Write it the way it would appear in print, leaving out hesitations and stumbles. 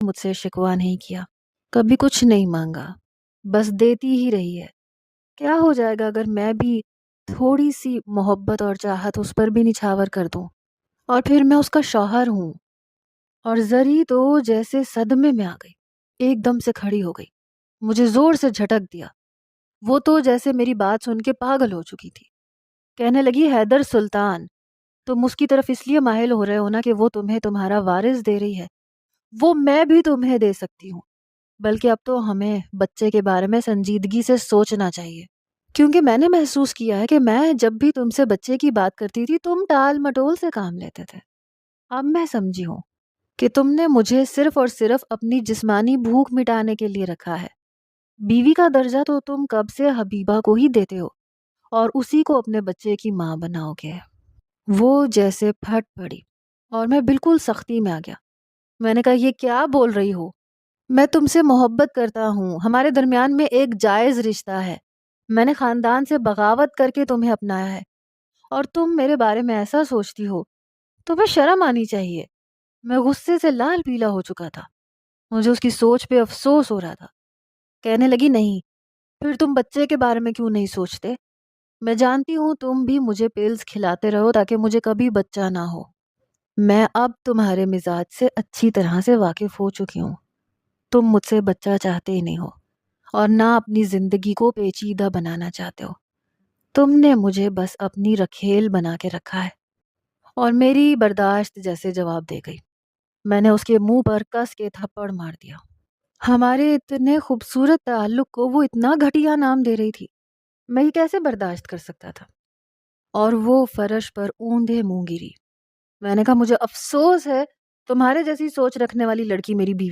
مجھ سے شکوہ نہیں کیا، کبھی کچھ نہیں مانگا، بس دیتی ہی رہی ہے۔ کیا ہو جائے گا اگر میں بھی تھوڑی سی محبت اور چاہت اس پر بھی نچھاور کر دوں؟ اور پھر میں اس کا شوہر ہوں۔ اور زری تو جیسے صدمے میں آ گئی، ایک دم سے کھڑی ہو گئی، مجھے زور سے جھٹک دیا۔ وہ تو جیسے میری بات سن کے پاگل ہو چکی تھی۔ کہنے لگی، حیدر سلطان، تم اس کی طرف اس لیے مائل ہو رہے ہو نا کہ وہ تمہیں تمہارا وارث دے رہی ہے، وہ میں بھی تمہیں دے سکتی ہوں، بلکہ اب تو ہمیں بچے کے بارے میں سنجیدگی سے سوچنا چاہیے، کیونکہ میں نے محسوس کیا ہے کہ میں جب بھی تم سے بچے کی بات کرتی تھی تم ٹال مٹول سے کام لیتے تھے۔ اب میں سمجھی ہوں کہ تم نے مجھے صرف اور صرف اپنی جسمانی بھوک مٹانے کے لیے رکھا ہے۔ بیوی کا درجہ تو تم کب سے حبیبہ کو ہی دیتے ہو اور اسی کو اپنے بچے کی ماں بناؤ گے۔ وہ جیسے پھٹ پڑی اور میں بالکل سختی میں آ گیا۔ میں نے کہا، یہ کیا بول رہی ہو؟ میں تم سے محبت کرتا ہوں، ہمارے درمیان میں ایک جائز رشتہ ہے، میں نے خاندان سے بغاوت کر کے تمہیں اپنایا ہے اور تم میرے بارے میں ایسا سوچتی ہو؟ تمہیں شرم آنی چاہیے۔ میں غصے سے لال پیلا ہو چکا تھا، مجھے اس کی سوچ پہ افسوس ہو رہا تھا۔ کہنے لگی، نہیں، پھر تم بچے کے بارے میں کیوں نہیں سوچتے؟ میں جانتی ہوں تم بھی مجھے پیلز کھلاتے رہو تاکہ مجھے کبھی بچہ نہ ہو۔ میں اب تمہارے مزاج سے اچھی طرح سے واقف ہو چکی ہوں، تم مجھ سے بچہ چاہتے ہی نہیں ہو اور نہ اپنی زندگی کو پیچیدہ بنانا چاہتے ہو، تم نے مجھے بس اپنی رکھیل بنا کے رکھا ہے۔ اور میری برداشت جیسے جواب دے گئی، میں نے اس کے منہ پر کس کے تھپڑ مار دیا۔ ہمارے اتنے خوبصورت تعلق کو وہ اتنا گھٹیا نام دے رہی تھی، میں یہ کیسے برداشت کر سکتا تھا؟ اور وہ فرش پر اوندھے منہ گری۔ میں نے کہا، مجھے افسوس ہے تمہارے جیسی سوچ رکھنے والی لڑکی میری بیوی